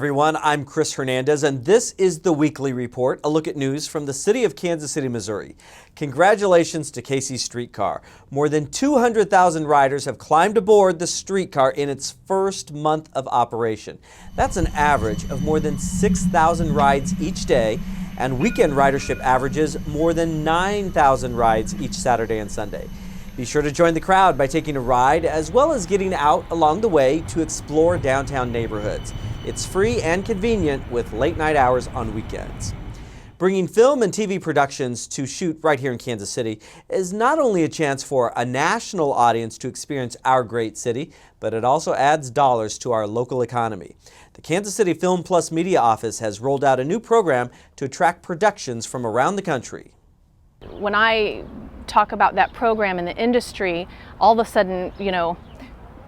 everyone. I'm Chris Hernandez, and this is the Weekly Report, a look at news from the city of Kansas City, Missouri. Congratulations to KC Streetcar. More than 200,000 riders have climbed aboard the streetcar in its first month of operation. That's an average of more than 6,000 rides each day, and weekend ridership averages more than 9,000 rides each Saturday and Sunday. Be sure to join the crowd by taking a ride, as well as getting out along the way to explore downtown neighborhoods. It's free and convenient with late night hours on weekends. Bringing film and TV productions to shoot right here in Kansas City is not only a chance for a national audience to experience our great city, but it also adds dollars to our local economy. The Kansas City Film Plus Media Office has rolled out a new program to attract productions from around the country. When I talk about that program in the industry, all of a sudden,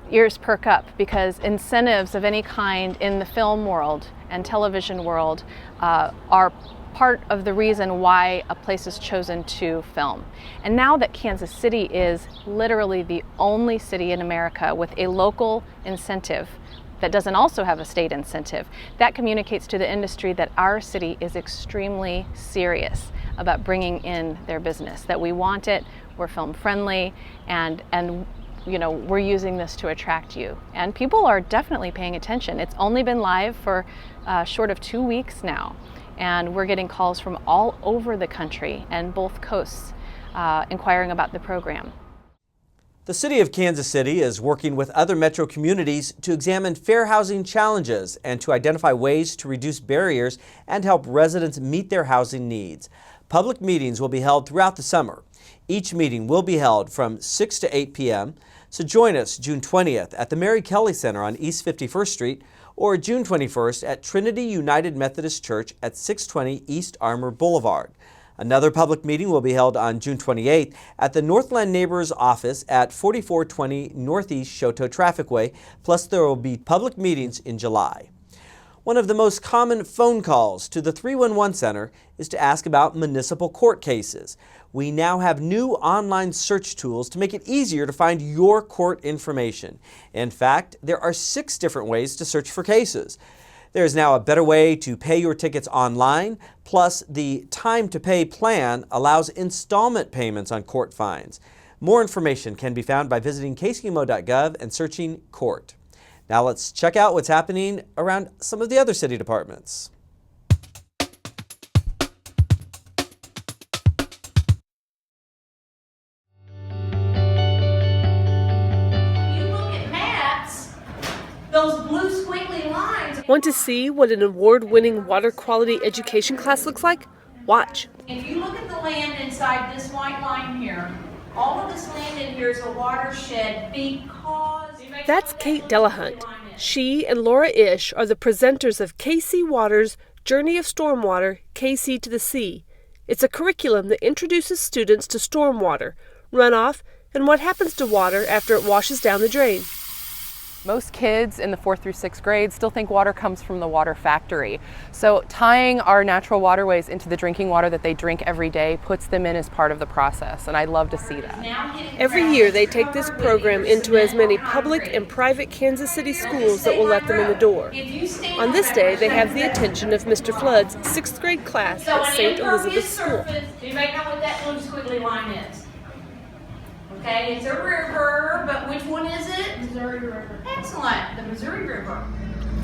ears perk up, because incentives of any kind in the film world and television world are part of the reason why a place is chosen to film. And now that Kansas City is literally the only city in America with a local incentive that doesn't also have a state incentive, that communicates to the industry that our city is extremely serious about bringing in their business, that we want it, we're film friendly, and we're using this to attract you. And people are definitely paying attention. It's only been live for short of 2 weeks now, and we're getting calls from all over the country and both coasts inquiring about the program. The city of Kansas City is working with other metro communities to examine fair housing challenges and to identify ways to reduce barriers and help residents meet their housing needs. Public meetings will be held throughout the summer. Each meeting will be held from 6 to 8 p.m. So join us June 20th at the Mary Kelly Center on East 51st Street or June 21st at Trinity United Methodist Church at 620 East Armour Boulevard. Another public meeting will be held on June 28th at the Northland Neighbors Office at 4420 Northeast Choteau Traffic Way, plus there will be public meetings in July. One of the most common phone calls to the 311 Center is to ask about municipal court cases. We now have new online search tools to make it easier to find your court information. In fact, there are 6 different ways to search for cases. There is now a better way to pay your tickets online, plus the time to pay plan allows installment payments on court fines. More information can be found by visiting kcmo.gov and searching court. Now let's check out what's happening around some of the other city departments. You look at maps, those blue squiggly lines. Want to see what an award-winning water quality education class looks like? Watch. If you look at the land inside this white line here, all of this land in here is a watershed because... That's Kate Delahunt. She and Laura Ish are the presenters of KC Water's Journey of Stormwater, KC to the Sea. It's a curriculum that introduces students to stormwater, runoff, and what happens to water after it washes down the drain. Most kids in the 4th through 6th grade still think water comes from the water factory. So tying our natural waterways into the drinking water that they drink every day puts them in as part of the process, and I love to see that. Every year they take this program into as many public and private Kansas City schools that will let them in the door. On this day, they have the attention of Mr. Flood's 6th grade class at St. Elizabeth's School. Do you know what that blue squiggly line is? Okay, it's a river, but which one is it? Missouri River. Excellent, the Missouri River.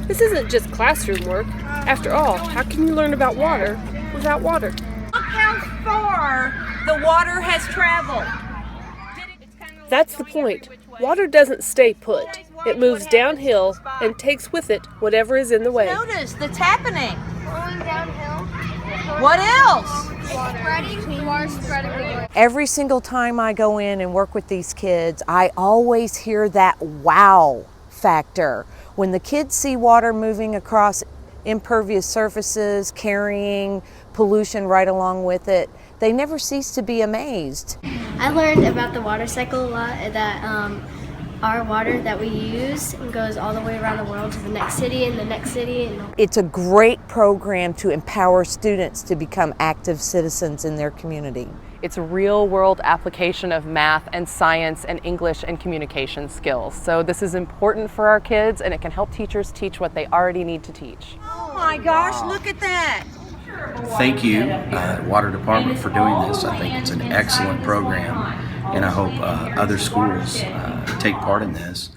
This isn't just classroom work. After all, how can you learn about water without water? Look how far the water has traveled. That's the point. Water doesn't stay put. It moves downhill and takes with it whatever is in the way. Notice that's happening. Going downhill. What else? Spreading. Every single time I go in and work with these kids, I always hear that wow factor. When the kids see water moving across impervious surfaces, carrying pollution right along with it, they never cease to be amazed. I learned about the water cycle a lot, that our water that we use goes all the way around the world to the next city and the next city. It's a great program to empower students to become active citizens in their community. It's real world application of math and science and English and communication skills. So this is important for our kids, and it can help teachers teach what they already need to teach. Oh my gosh, look at that. Thank you, Water Department, for doing this. I think it's an excellent program, and I hope other schools take part in this.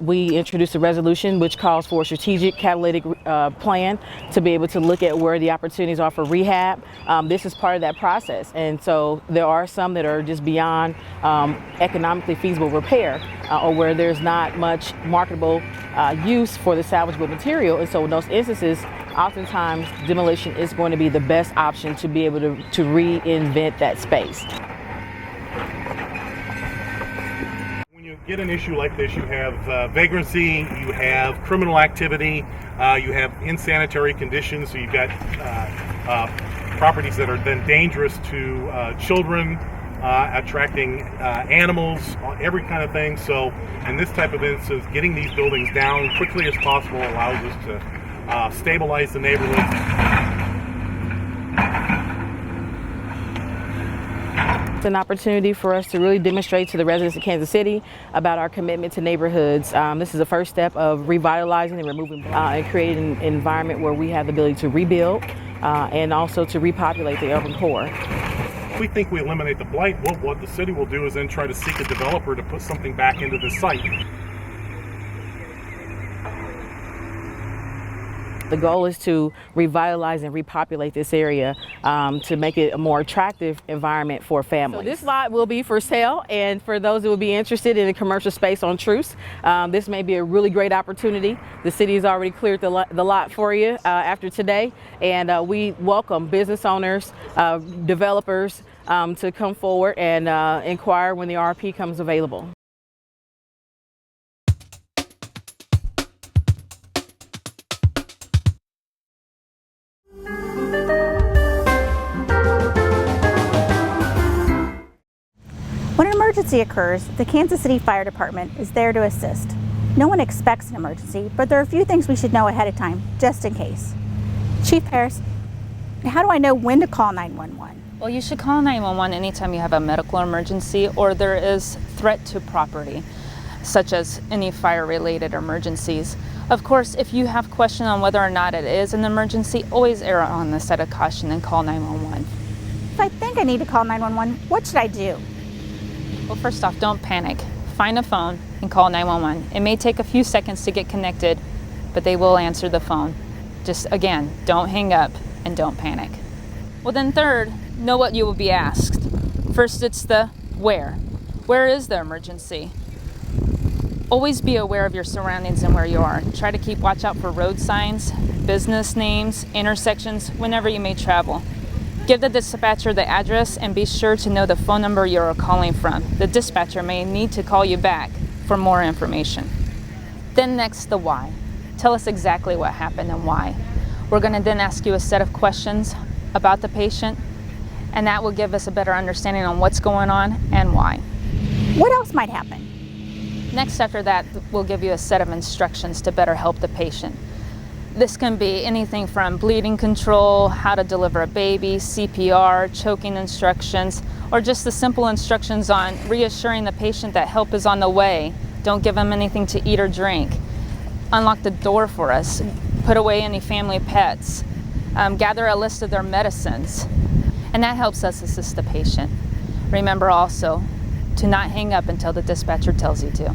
We introduced a resolution which calls for a strategic catalytic plan to be able to look at where the opportunities are for rehab. This is part of that process, and so there are some that are just beyond economically feasible repair, or where there's not much marketable use for the salvageable material. And so in those instances, oftentimes demolition is going to be the best option to be able to reinvent that space. Get an issue like this, you have vagrancy, you have criminal activity, you have insanitary conditions, so you've got properties that are then dangerous to children, attracting animals, every kind of thing. So in this type of instance, getting these buildings down quickly as possible allows us to stabilize the neighborhood. It's an opportunity for us to really demonstrate to the residents of Kansas City about our commitment to neighborhoods. This is the first step of revitalizing and removing and creating an environment where we have the ability to rebuild and also to repopulate the urban core. We think we eliminate the blight. What the city will do is then try to seek a developer to put something back into the site. The goal is to revitalize and repopulate this area to make it a more attractive environment for families. So this lot will be for sale, and for those who would be interested in a commercial space on Truce, this may be a really great opportunity. The city has already cleared the lot for you after today, and we welcome business owners, developers to come forward and inquire when the RFP comes available. When an emergency occurs, the Kansas City Fire Department is there to assist. No one expects an emergency, but there are a few things we should know ahead of time, just in case. Chief Harris, how do I know when to call 911? Well, you should call 911 anytime you have a medical emergency or there is threat to property, such as any fire-related emergencies. Of course, if you have question on whether or not it is an emergency, always err on the side of caution and call 911. If I think I need to call 911, what should I do? Well, first off, don't panic. Find a phone and call 911. It may take a few seconds to get connected, but they will answer the phone. Just, again, don't hang up and don't panic. Well, then third, know what you will be asked. First, it's the where. Where is the emergency? Always be aware of your surroundings and where you are. Try to keep watch out for road signs, business names, intersections, whenever you may travel. Give the dispatcher the address and be sure to know the phone number you are calling from. The dispatcher may need to call you back for more information. Then next, the why. Tell us exactly what happened and why. We're going to then ask you a set of questions about the patient, and that will give us a better understanding on what's going on and why. What else might happen? Next, after that, we'll give you a set of instructions to better help the patient. This can be anything from bleeding control, how to deliver a baby, CPR, choking instructions, or just the simple instructions on reassuring the patient that help is on the way. Don't give them anything to eat or drink. Unlock the door for us. Put away any family pets. Gather a list of their medicines. And that helps us assist the patient. Remember also to not hang up until the dispatcher tells you to.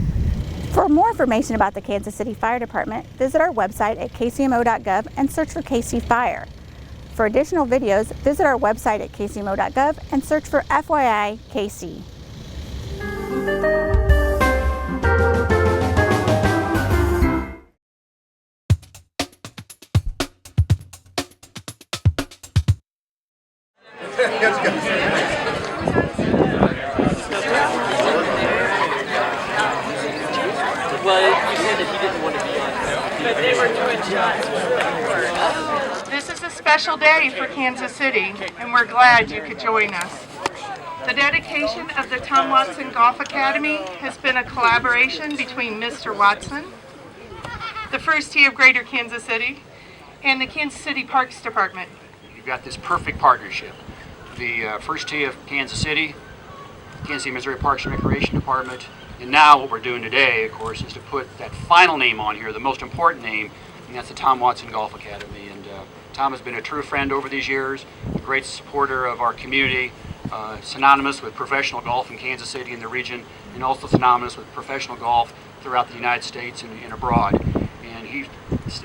For more information about the Kansas City Fire Department, visit our website at kcmo.gov and search for KC Fire. For additional videos, visit our website at kcmo.gov and search for FYI KC. This is a special day for Kansas City, and we're glad you could join us. The dedication of the Tom Watson Golf Academy has been a collaboration between Mr. Watson, the First Tee of Greater Kansas City, and the Kansas City Parks Department. You've got this perfect partnership. The First Tee of Kansas City, Kansas City, Missouri Parks and Recreation Department, and now what we're doing today, of course, is to put that final name on here, the most important name, and that's the Tom Watson Golf Academy. And Tom has been a true friend over these years, a great supporter of our community, synonymous with professional golf in Kansas City and the region, and also synonymous with professional golf throughout the United States and abroad. And he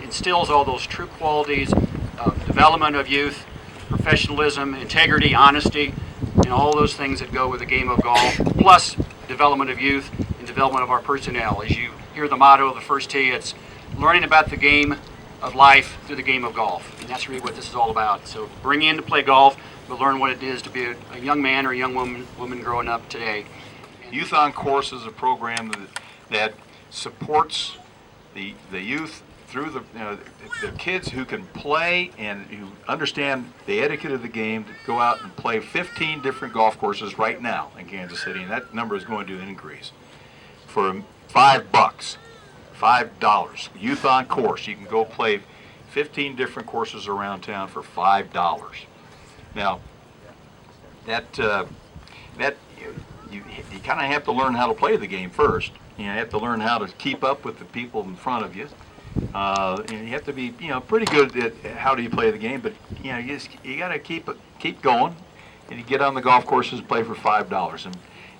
instills all those true qualities of development of youth, professionalism, integrity, honesty, and all those things that go with the game of golf, plus development of youth and development of our personnel. As you hear the motto of the First Tee, it's learning about the game of life through the game of golf. And that's really what this is all about. So bring you in to play golf, but learn what it is to be a young man or a young woman growing up today. Youth on Course is a program that supports the youth through the kids who can play and who understand the etiquette of the game to go out and play 15 different golf courses right now in Kansas City, and that number is going to increase. For $5, Youth on Course, you can go play 15 different courses around town for $5. Now, you kind of have to learn how to play the game first. You have to learn how to keep up with the people in front of you. And you have to be, pretty good at how do you play the game. But you got to keep going, and you get on the golf courses and play for $5. And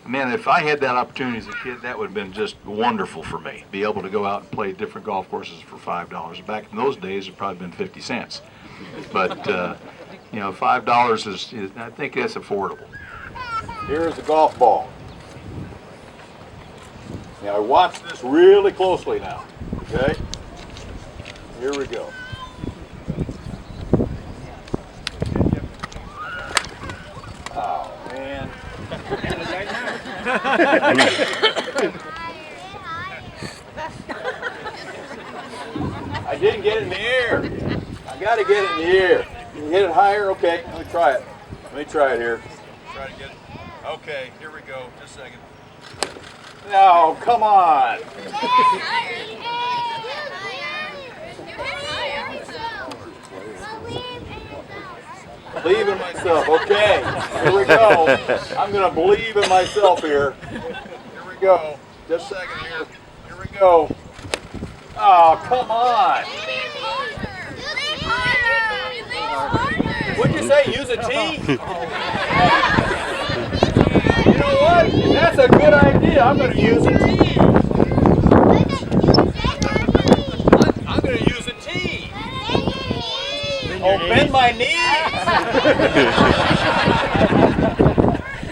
man, if I had that opportunity as a kid, that would have been just wonderful for me. Be able to go out and play different golf courses for $5. Back in those days, it'd probably been 50 cents. But $5 is I think that's affordable. Here's the golf ball. Now watch this really closely now. Okay. Here we go. Oh, man. I didn't get it in the air. I got to get it in the air. Can you hit it higher? Okay, let me try it. Let me try it here. Try to get it. Okay, here we go. Just a second. No, come on. Believe in myself. Okay, here we go. I'm going to believe in myself here. Here we go. Just a second here. Here we go. Oh, come on. What'd you say? Use a tee? You know what? That's a good idea. I'm going to use a tee. I'm going to use a tee. Oh, bend my knees.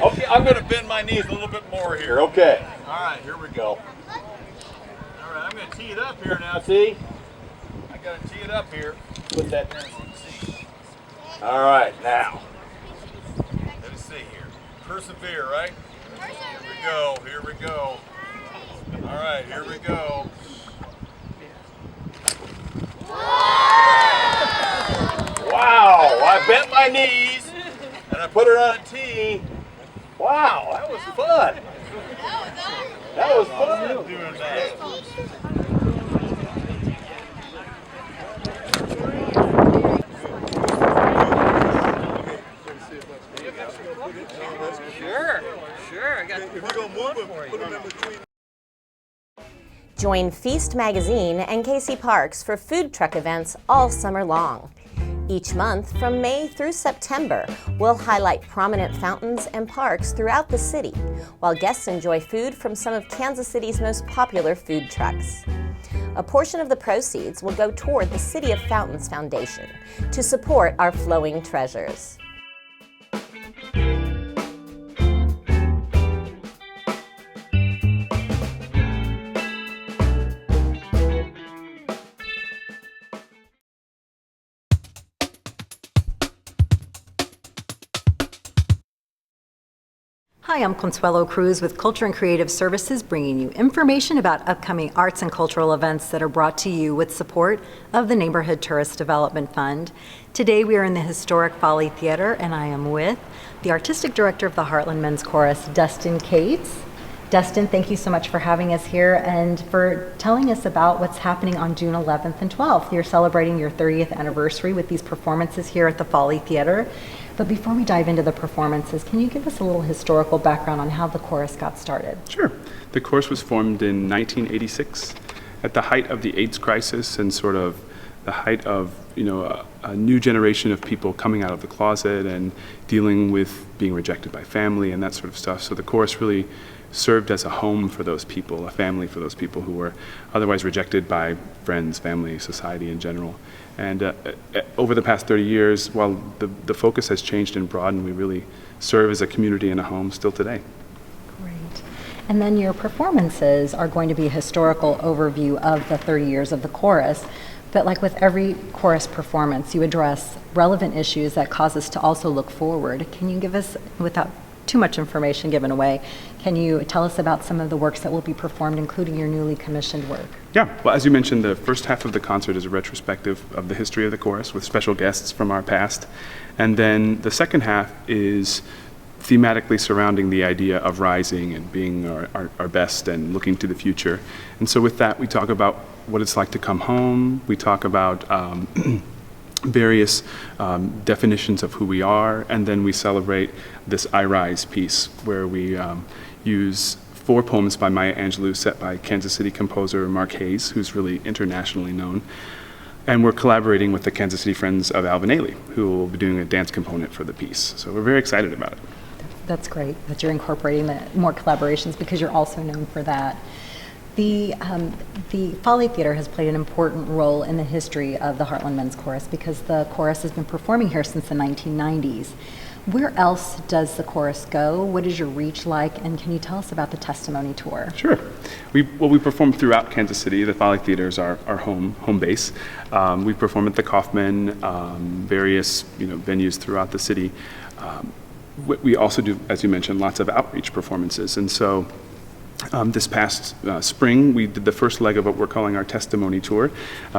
Okay, I'm going to bend my knees a little bit more here. Okay. All right, here we go. All right, I'm going to tee it up here now. See? I got to tee it up here. Put that down so you can see. All right, now. Let us see here. Persevere, right? Here we go. Here we go. All right, here we go. Wow, I bent my knees and I put it on a tee. Wow, that was fun. That was fun. Sure. I got to put them for you. Join Feast Magazine and KC Parks for food truck events all summer long. Each month, from May through September, we'll highlight prominent fountains and parks throughout the city, while guests enjoy food from some of Kansas City's most popular food trucks. A portion of the proceeds will go toward the City of Fountains Foundation to support our flowing treasures. Hi, I'm Consuelo Cruz with Culture and Creative Services, bringing you information about upcoming arts and cultural events that are brought to you with support of the Neighborhood Tourist Development Fund. Today we are in the historic Folly Theater, and I am with the Artistic Director of the Heartland Men's Chorus, Dustin Cates. Dustin, thank you so much for having us here and for telling us about what's happening on June 11th and 12th. You're celebrating your 30th anniversary with these performances here at the Folly Theater. But before we dive into the performances, can you give us a little historical background on how the chorus got started? Sure. The chorus was formed in 1986 at the height of the AIDS crisis and sort of the height of, a new generation of people coming out of the closet and dealing with being rejected by family and that sort of stuff. So the chorus really served as a home for those people, a family for those people who were otherwise rejected by friends, family, society in general. And over the past 30 years, while the focus has changed and broadened, we really serve as a community and a home still today. Great. And then your performances are going to be a historical overview of the 30 years of the chorus. But like with every chorus performance, you address relevant issues that cause us to also look forward. Can you give us, without too much information given away, can you tell us about some of the works that will be performed, including your newly commissioned work? Yeah, well, as you mentioned, the first half of the concert is a retrospective of the history of the chorus with special guests from our past. And then the second half is thematically surrounding the idea of rising and being our best and looking to the future. And so with that, we talk about what it's like to come home. We talk about various definitions of who we are, and then we celebrate this I Rise piece where we use 4 poems by Maya Angelou set by Kansas City composer Mark Hayes, who's really internationally known. And we're collaborating with the Kansas City Friends of Alvin Ailey, who will be doing a dance component for the piece. So we're very excited about it. That's great that you're incorporating more collaborations because you're also known for that. The Folly Theater has played an important role in the history of the Heartland Men's Chorus because the chorus has been performing here since the 1990s. Where else does the chorus go? What is your reach like? And can you tell us about the testimony tour? Sure. We perform throughout Kansas City. The Folly Theater is our home base. We perform at the Kaufman, various venues throughout the city. We also do, as you mentioned, lots of outreach performances. And so this past spring, we did the first leg of what we're calling our testimony tour.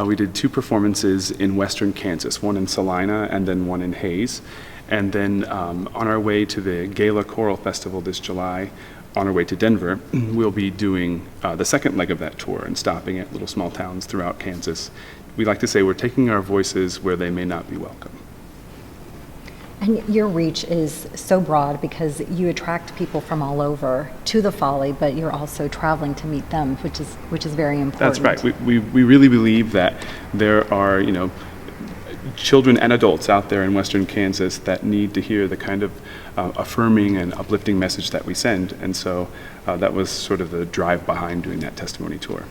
We did 2 performances in western Kansas, one in Salina and then one in Hayes. And then on our way to the Gala Choral Festival this July, on our way to Denver, we'll be doing the second leg of that tour and stopping at little small towns throughout Kansas. We like to say we're taking our voices where they may not be welcome. And your reach is so broad because you attract people from all over to the Folly, but you're also traveling to meet them, which is very important. That's right. We really believe that there are children and adults out there in western Kansas that need to hear the kind of affirming and uplifting message that we send. And so that was sort of the drive behind doing that testimony tour.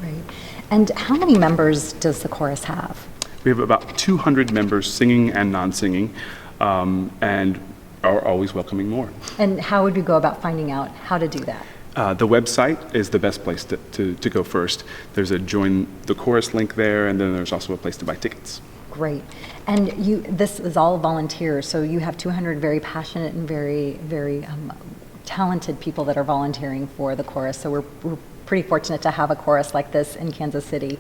Great. And how many members does the chorus have? We have about 200 members singing and non-singing. And are always welcoming more. And how would we go about finding out how to do that? The website is the best place to go first. There's a join the chorus link there, and then there's also a place to buy tickets. Great. And this is all volunteers, so you have 200 very passionate and very, very talented people that are volunteering for the chorus. So we're pretty fortunate to have a chorus like this in Kansas City.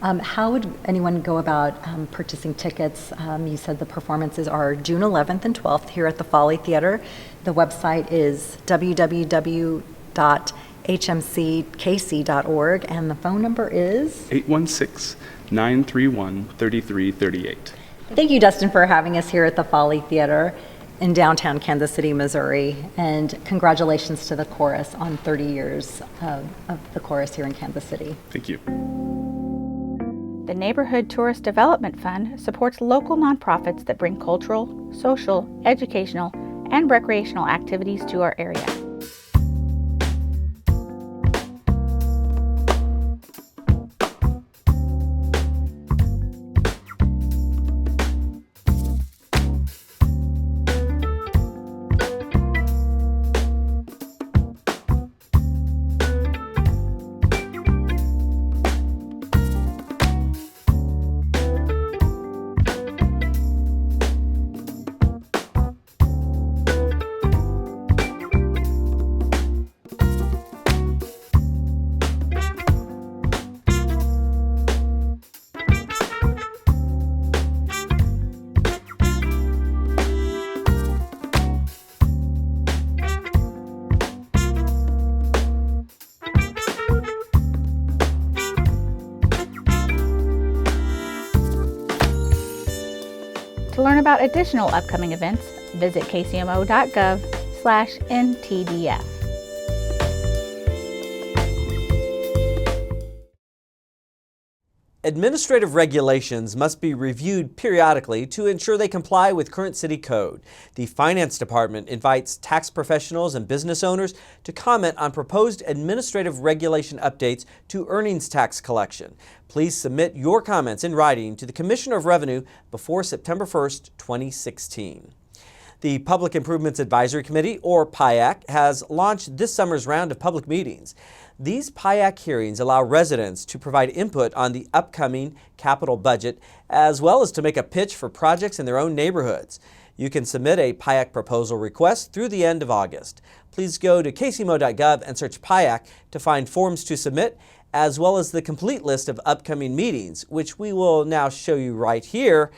How would anyone go about purchasing tickets? You said the performances are June 11th and 12th here at the Folly Theater. The website is www.hmckc.org, and the phone number is 816-931-3338. Thank you, Dustin, for having us here at the Folly Theater in downtown Kansas City, Missouri, and congratulations to the chorus on 30 years of the chorus here in Kansas City. Thank you. The Neighborhood Tourist Development Fund supports local nonprofits that bring cultural, social, educational, and recreational activities to our area. To learn about additional upcoming events, visit kcmo.gov/ntdf. Administrative regulations must be reviewed periodically to ensure they comply with current city code. The Finance Department invites tax professionals and business owners to comment on proposed administrative regulation updates to earnings tax collection. Please submit your comments in writing to the Commissioner of Revenue before September 1st, 2016. The Public Improvements Advisory Committee, or PIAC, has launched this summer's round of public meetings. These PIAC hearings allow residents to provide input on the upcoming capital budget, as well as to make a pitch for projects in their own neighborhoods. You can submit a PIAC proposal request through the end of August. Please go to kcmo.gov and search PIAC to find forms to submit, as well as the complete list of upcoming meetings, which we will now show you right here.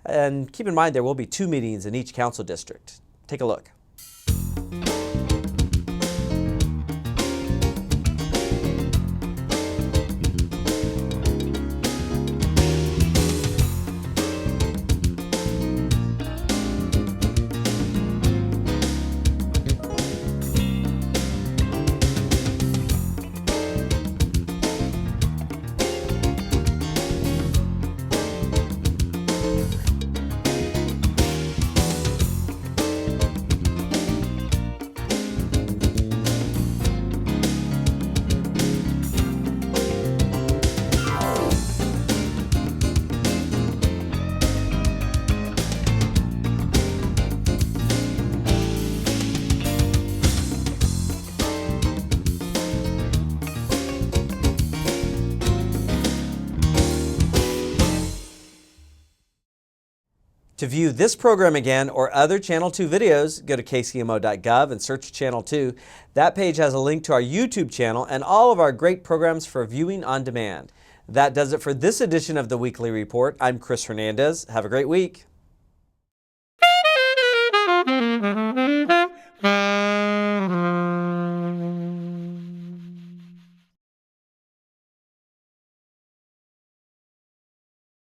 And keep in mind there will be 2 meetings in each council district. Take a look. To view this program again or other Channel 2 videos, go to kcmo.gov and search Channel 2. That page has a link to our YouTube channel and all of our great programs for viewing on demand. That does it for this edition of the Weekly Report. I'm Chris Hernandez. Have a great week.